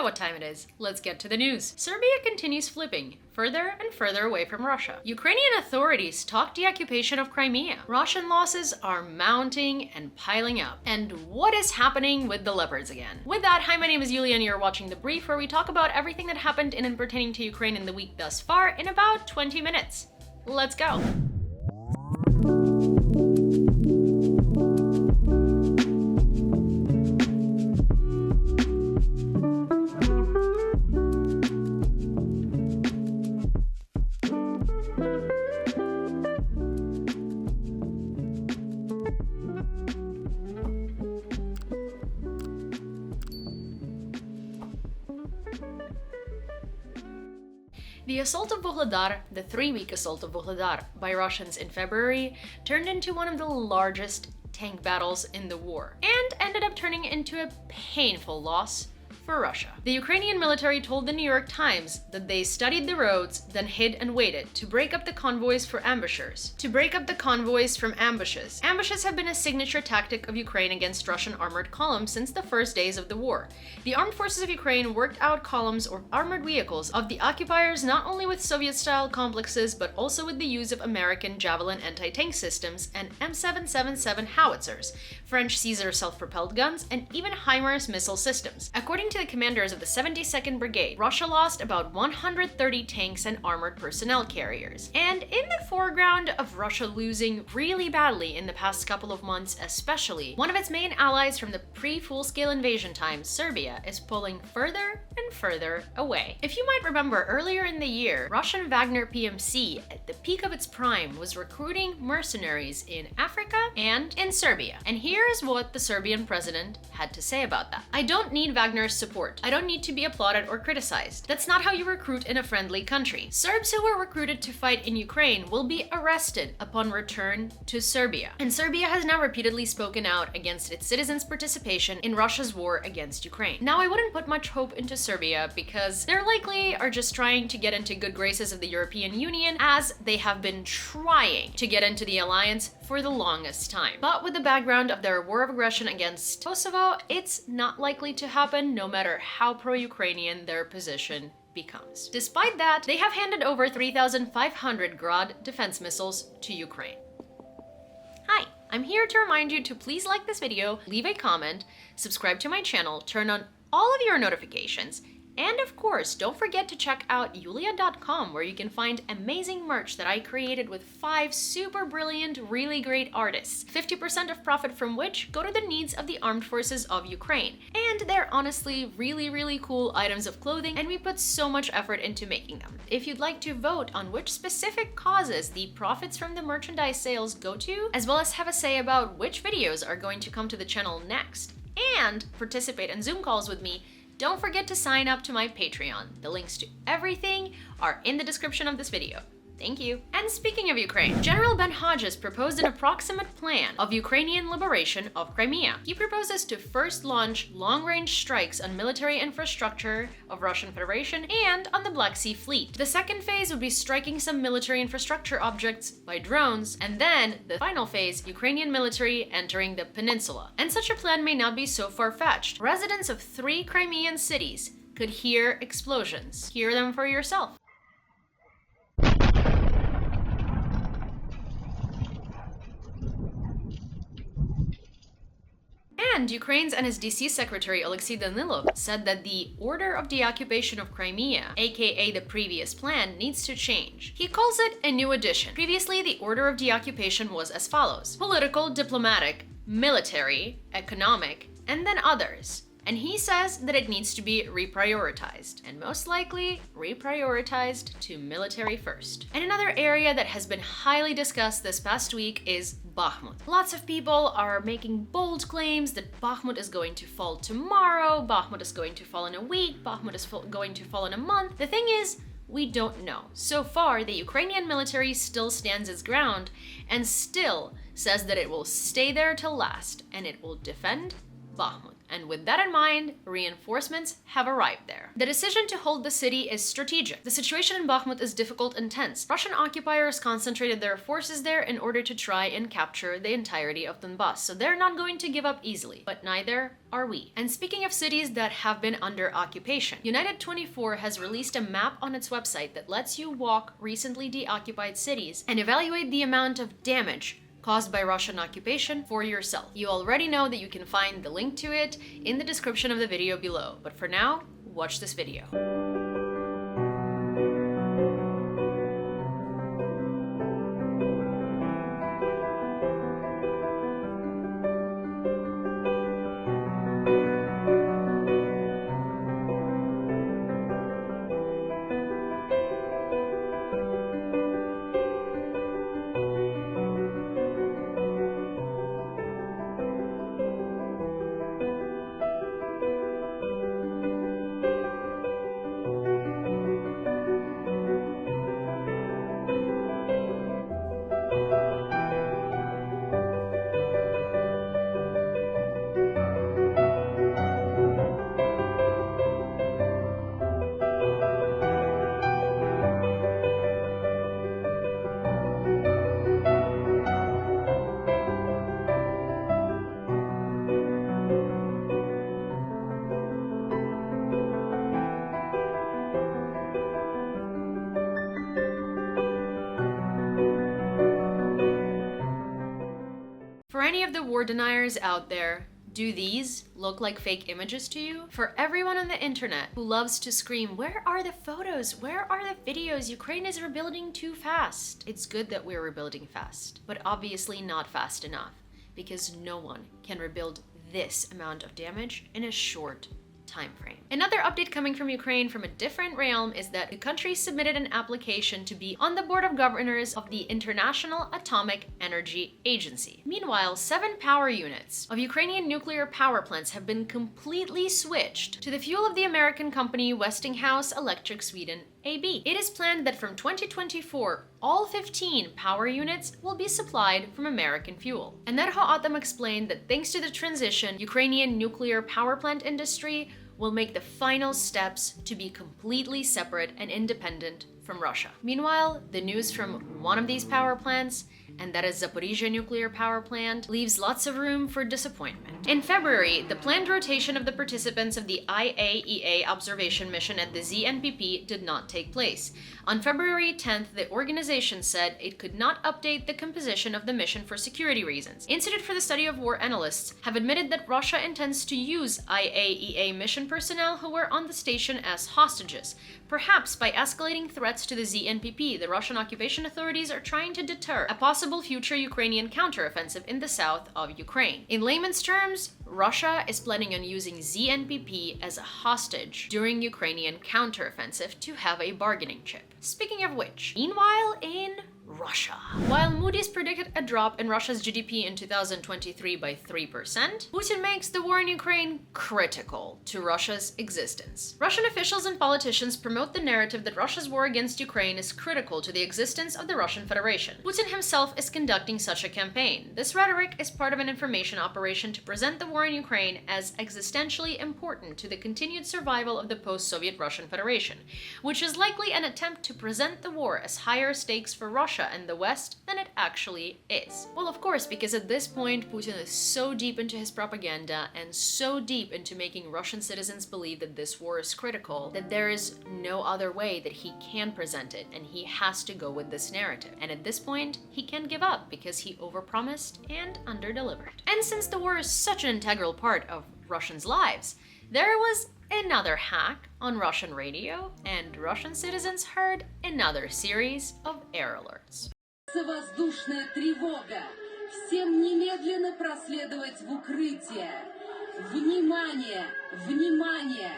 know what time it is. Let's get to the news. Serbia continues flipping further and further away from Russia. Ukrainian authorities talk deoccupation of Crimea. Russian losses are mounting and piling up. And what is happening with the Leopards again? With that, hi, my name is Yulia and you're watching The Brief, where we talk about everything that happened in and pertaining to Ukraine in the week thus far in about 20 minutes. Let's go. The assault of Vuhledar, the 3-week assault of Vuhledar by Russians in February, turned into one of the largest tank battles in the war, and ended up turning into a painful loss for Russia. The Ukrainian military told the New York Times that they studied the roads, then hid and waited to break up the convoys for ambushers. Ambushes have been a signature tactic of Ukraine against Russian armored columns since the first days of the war. The armed forces of Ukraine worked out columns or armored vehicles of the occupiers not only with Soviet-style complexes, but also with the use of American Javelin anti-tank systems and M777 howitzers, French Caesar self-propelled guns, and even HIMARS missile systems. According to the commanders of the 72nd Brigade, Russia lost about 130 tanks and armored personnel carriers. And in the foreground of Russia losing really badly in the past couple of months especially, one of its main allies from the pre-full-scale invasion times, Serbia, is pulling further and further away. If you might remember, earlier in the year, Russian Wagner PMC, at the peak of its prime, was recruiting mercenaries in Africa and in Serbia. And here's what the Serbian president had to say about that. "I don't need Wagner's support. I don't need to be applauded or criticized. That's not how you recruit in a friendly country. Serbs who were recruited to fight in Ukraine will be arrested upon return to Serbia." And Serbia has now repeatedly spoken out against its citizens' participation in Russia's war against Ukraine. Now, I wouldn't put much hope into Serbia because they likely are just trying to get into good graces of the European Union, as they have been trying to get into the alliance for the longest time. But with the background of their war of aggression against Kosovo, it's not likely to happen no matter how pro-Ukrainian their position becomes. Despite that, they have handed over 3,500 Grad defense missiles to Ukraine. Hi, I'm here to remind you to please like this video, leave a comment, subscribe to my channel, turn on all of your notifications, and of course, don't forget to check out yulia.com, where you can find amazing merch that I created with 5 super brilliant, really great artists, 50% of profit from which go to the needs of the armed forces of Ukraine. And they're honestly really cool items of clothing, and we put so much effort into making them. If you'd like to vote on which specific causes the profits from the merchandise sales go to, as well as have a say about which videos are going to come to the channel next, and participate in Zoom calls with me, don't forget to sign up to my Patreon. The links to everything are in the description of this video. Thank you. And speaking of Ukraine, General Ben Hodges proposed an approximate plan of Ukrainian liberation of Crimea. He proposes to first launch long-range strikes on military infrastructure of Russian Federation and on the Black Sea Fleet. The second phase would be striking some military infrastructure objects by drones, and then the final phase, Ukrainian military entering the peninsula. And such a plan may not be so far-fetched. Residents of 3 Crimean cities could hear explosions. Hear them for yourself. And Ukraine's NSDC Secretary Alexei Danilov said that the order of deoccupation of Crimea, aka the previous plan, needs to change. He calls it a new edition. Previously, the order of deoccupation was as follows: political, diplomatic, military, economic, and then others. And he says that it needs to be reprioritized, and most likely reprioritized to military first. And another area that has been highly discussed this past week is Bakhmut. Lots of people are making bold claims that Bakhmut is going to fall tomorrow, Bakhmut is going to fall in a week, Bakhmut is going to fall in a month. The thing is, we don't know. So far, the Ukrainian military still stands its ground and still says that it will stay there till last and it will defend Bakhmut. And with that in mind, reinforcements have arrived there. The decision to hold the city is strategic. The situation in Bakhmut is difficult and tense. Russian occupiers concentrated their forces there in order to try and capture the entirety of Donbass, so they're not going to give up easily, but neither are we. And speaking of cities that have been under occupation, United24 has released a map on its website that lets you walk recently deoccupied cities and evaluate the amount of damage caused by Russian occupation for yourself. You already know that you can find the link to it in the description of the video below, but for now, watch this video. For any of the war deniers out there, do these look like fake images to you? For everyone on the internet who loves to scream, "Where are the photos? Where are the videos? Ukraine is rebuilding too fast." It's good that we're rebuilding fast, but obviously not fast enough, because no one can rebuild this amount of damage in a short time frame. Another update coming from Ukraine from a different realm is that the country submitted an application to be on the board of governors of the International Atomic Energy Agency. Meanwhile, 7 power units of Ukrainian nuclear power plants have been completely switched to the fuel of the American company Westinghouse Electric Sweden AB. It is planned that from 2024, all 15 power units will be supplied from American fuel. And Enerhoatom explained that thanks to the transition, Ukrainian nuclear power plant industry will make the final steps to be completely separate and independent from Russia. Meanwhile, the news from one of these power plants, and that is Zaporizhzhia nuclear power plant, leaves lots of room for disappointment. In February, the planned rotation of the participants of the IAEA observation mission at the ZNPP did not take place. On February 10th, the organization said it could not update the composition of the mission for security reasons. Institute for the Study of War analysts have admitted that Russia intends to use IAEA mission personnel who were on the station as hostages. Perhaps by escalating threats to the ZNPP, the Russian occupation authorities are trying to deter a possible future Ukrainian counteroffensive in the south of Ukraine. In layman's terms, Russia is planning on using ZNPP as a hostage during Ukrainian counteroffensive to have a bargaining chip. Speaking of which, meanwhile in Russia. While Moody's predicted a drop in Russia's GDP in 2023 by 3%, Putin makes the war in Ukraine critical to Russia's existence. Russian officials and politicians promote the narrative that Russia's war against Ukraine is critical to the existence of the Russian Federation. Putin himself is conducting such a campaign. This rhetoric is part of an information operation to present the war in Ukraine as existentially important to the continued survival of the post-Soviet Russian Federation, which is likely an attempt to present the war as higher stakes for Russia and the West than it actually is. Well, of course, because at this point, Putin is so deep into his propaganda and so deep into making Russian citizens believe that this war is critical, that there is no other way that he can present it, and he has to go with this narrative. And at this point, he can't give up because he overpromised and underdelivered. And since the war is such an integral part of Russians' lives, there was another hack on Russian radio, and Russian citizens heard another series of air alerts. Воздушная тревога. Всем немедленно проследовать в укрытие. Внимание! Внимание!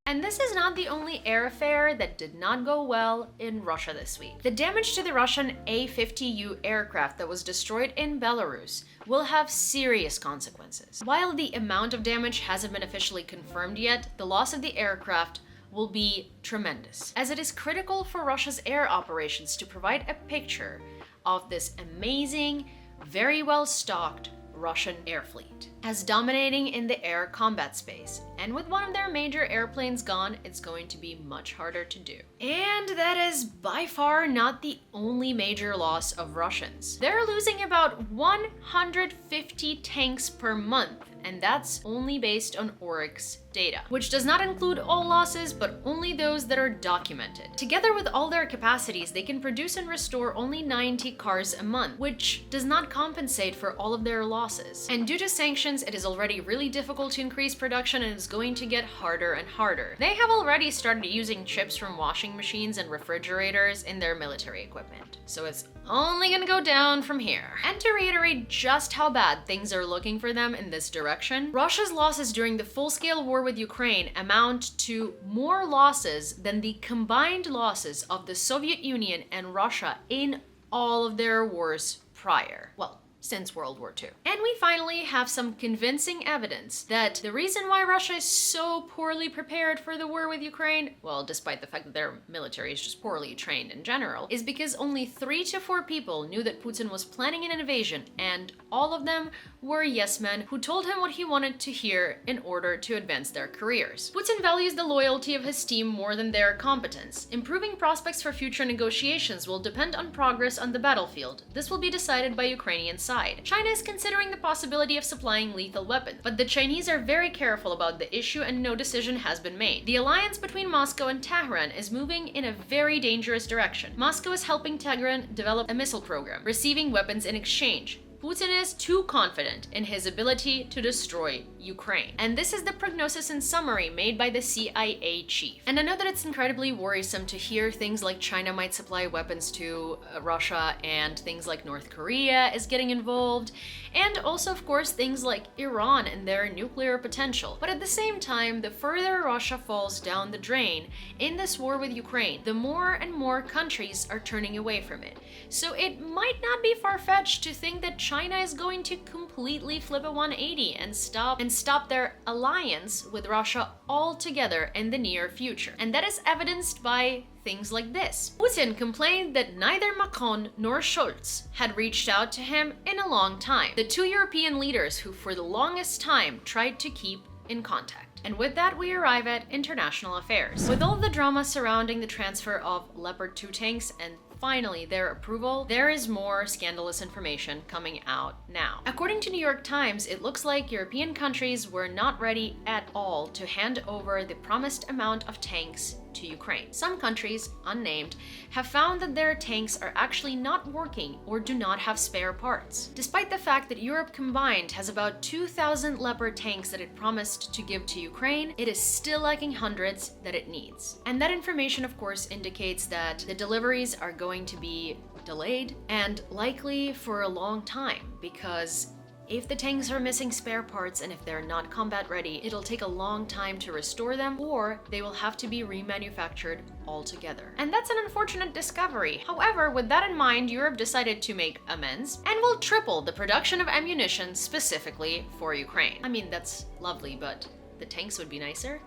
And this is not the only air affair that did not go well in Russia this week. The damage to the Russian A-50U aircraft that was destroyed in Belarus will have serious consequences. While the amount of damage hasn't been officially confirmed yet, the loss of the aircraft will be tremendous, as it is critical for Russia's air operations to provide a picture of this amazing, very well-stocked Russian air fleet, as dominating in the air combat space. And with one of their major airplanes gone, it's going to be much harder to do. And that is by far not the only major loss of Russians. They're losing about 150 tanks per month, and that's only based on Oryx data, which does not include all losses, but only those that are documented. Together with all their capacities, they can produce and restore only 90 cars a month, which does not compensate for all of their losses. And due to sanctions, it is already really difficult to increase production, and it's going to get harder and harder. They have already started using chips from washing machines and refrigerators in their military equipment, so it's only gonna go down from here. And to reiterate just how bad things are looking for them in this direction, Russia's losses during the full-scale war with Ukraine amount to more losses than the combined losses of the Soviet Union and Russia in all of their wars prior. Well, since World War II. And we finally have some convincing evidence that the reason why Russia is so poorly prepared for the war with Ukraine, well, despite the fact that their military is just poorly trained in general, is because only 3 to 4 people knew that Putin was planning an invasion, and all of them were yes men who told him what he wanted to hear in order to advance their careers. Putin values the loyalty of his team more than their competence. Improving prospects for future negotiations will depend on progress on the battlefield. This will be decided by Ukrainian side. China is considering the possibility of supplying lethal weapons, but the Chinese are very careful about the issue and no decision has been made. The alliance between Moscow and Tehran is moving in a very dangerous direction. Moscow is helping Tehran develop a missile program, receiving weapons in exchange. Putin is too confident in his ability to destroy Ukraine. And this is the prognosis and summary made by the CIA chief. And I know that it's incredibly worrisome to hear things like China might supply weapons to Russia, and things like North Korea is getting involved, and also, of course, things like Iran and their nuclear potential. But at the same time, the further Russia falls down the drain in this war with Ukraine, the more and more countries are turning away from it. So it might not be far-fetched to think that China is going to completely flip a 180 and stop their alliance with Russia altogether in the near future. And that is evidenced by things like this. Putin complained that neither Macron nor Scholz had reached out to him in a long time, the 2 European leaders who for the longest time tried to keep in contact. And with that, we arrive at international affairs. With all the drama surrounding the transfer of Leopard 2 tanks and finally their approval, there is more scandalous information coming out now. According to New York Times, it looks like European countries were not ready at all to hand over the promised amount of tanks to Ukraine. Some countries, unnamed, have found that their tanks are actually not working or do not have spare parts. Despite the fact that Europe combined has about 2,000 Leopard tanks that it promised to give to Ukraine, it is still lacking hundreds that it needs. And that information, of course, indicates that the deliveries are going to be delayed and likely for a long time, because if the tanks are missing spare parts and if they're not combat ready, it'll take a long time to restore them, or they will have to be remanufactured altogether. And that's an unfortunate discovery. However, with that in mind, Europe decided to make amends and will triple the production of ammunition specifically for Ukraine. I mean, that's lovely, but the tanks would be nicer.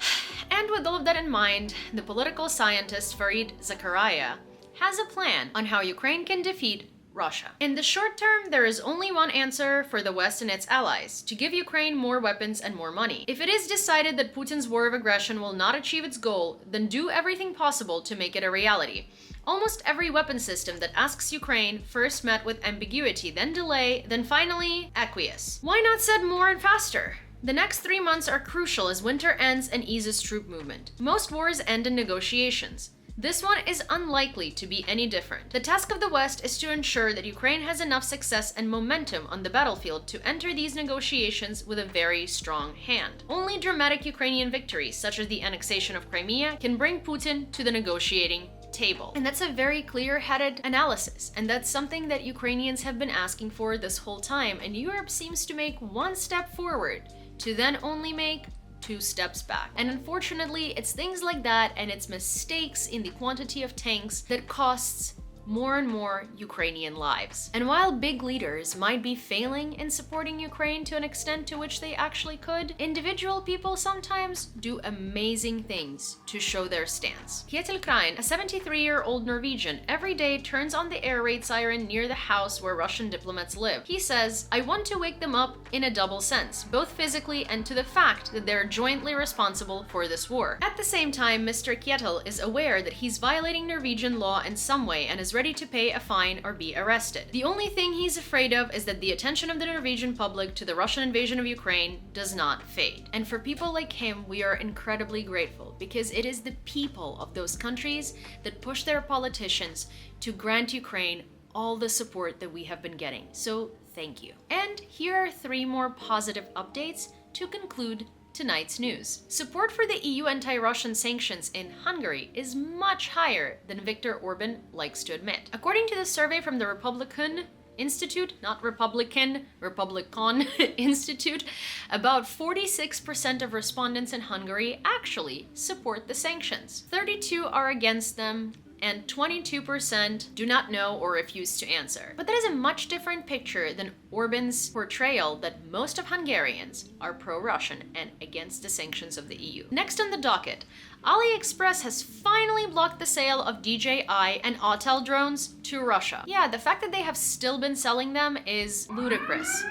And with all of that in mind, the political scientist Fareed Zakaria has a plan on how Ukraine can defeat Russia. In the short term, there is only one answer for the West and its allies: to give Ukraine more weapons and more money. If it is decided that Putin's war of aggression will not achieve its goal, then do everything possible to make it a reality. Almost every weapon system that asks Ukraine first met with ambiguity, then delay, then finally acquiesce. Why not said more and faster? The next 3 months are crucial as winter ends and eases troop movement. Most wars end in negotiations. This one is unlikely to be any different. The task of the West is to ensure that Ukraine has enough success and momentum on the battlefield to enter these negotiations with a very strong hand. Only dramatic Ukrainian victories, such as the annexation of Crimea, can bring Putin to the negotiating table. And that's a very clear-headed analysis, and that's something that Ukrainians have been asking for this whole time, and Europe seems to make one step forward to then only make 2 steps back. And unfortunately, it's things like that and it's mistakes in the quantity of tanks that costs more and more Ukrainian lives. And while big leaders might be failing in supporting Ukraine to an extent to which they actually could, individual people sometimes do amazing things to show their stance. Kjetil Krain, a 73-year-old Norwegian, every day turns on the air raid siren near the house where Russian diplomats live. He says, "I want to wake them up in a double sense, both physically and to the fact that they're jointly responsible for this war." At the same time, Mr. Kjetil is aware that he's violating Norwegian law in some way and is ready to pay a fine or be arrested. The only thing he's afraid of is that the attention of the Norwegian public to the Russian invasion of Ukraine does not fade. And for people like him, we are incredibly grateful, because it is the people of those countries that push their politicians to grant Ukraine all the support that we have been getting. So thank you. And here are 3 more positive updates to conclude tonight's news. Support for the EU anti-Russian sanctions in Hungary is much higher than Viktor Orban likes to admit. According to the survey from the Republican Institute, not Republican, Republicon Institute, about 46% of respondents in Hungary actually support the sanctions. 32% are against them, and 22% do not know or refuse to answer. But that is a much different picture than Orban's portrayal that most of Hungarians are pro-Russian and against the sanctions of the EU. Next on the docket, AliExpress has finally blocked the sale of DJI and Autel drones to Russia. Yeah, the fact that they have still been selling them is ludicrous.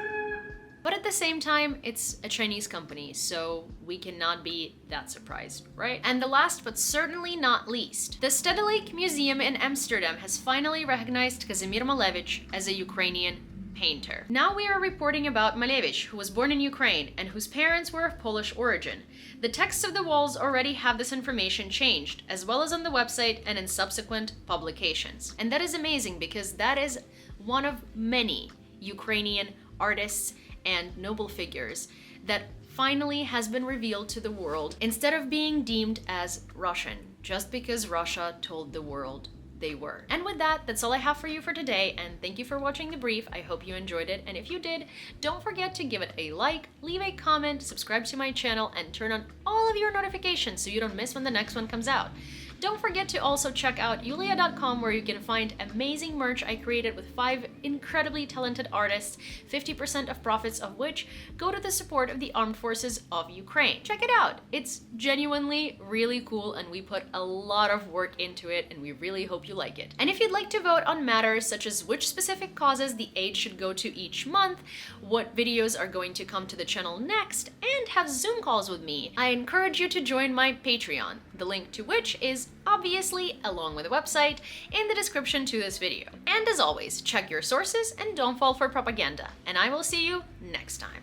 But at the same time, it's a Chinese company, so we cannot be that surprised, right? And the last but certainly not least, the Stedelijk Museum in Amsterdam has finally recognized Kazimir Malevich as a Ukrainian painter. Now we are reporting about Malevich, who was born in Ukraine and whose parents were of Polish origin. The texts of the walls already have this information changed, as well as on the website and in subsequent publications. And that is amazing, because that is one of many Ukrainian artists and noble figures that finally has been revealed to the world, instead of being deemed as Russian, just because Russia told the world they were. And with that, that's all I have for you for today, and thank you for watching the brief. I hope you enjoyed it, and if you did, don't forget to give it a like, leave a comment, subscribe to my channel, and turn on all of your notifications so you don't miss when the next one comes out. Don't forget to also check out Yulia.com, where you can find amazing merch I created with 5 incredibly talented artists, 50% of profits of which go to the support of the armed forces of Ukraine. Check it out! It's genuinely really cool, and we put a lot of work into it, and we really hope you like it. And if you'd like to vote on matters such as which specific causes the aid should go to each month, what videos are going to come to the channel next, and have Zoom calls with me, I encourage you to join my Patreon, the link to which is obviously, along with the website, in the description to this video. And as always, check your sources and don't fall for propaganda. And I will see you next time.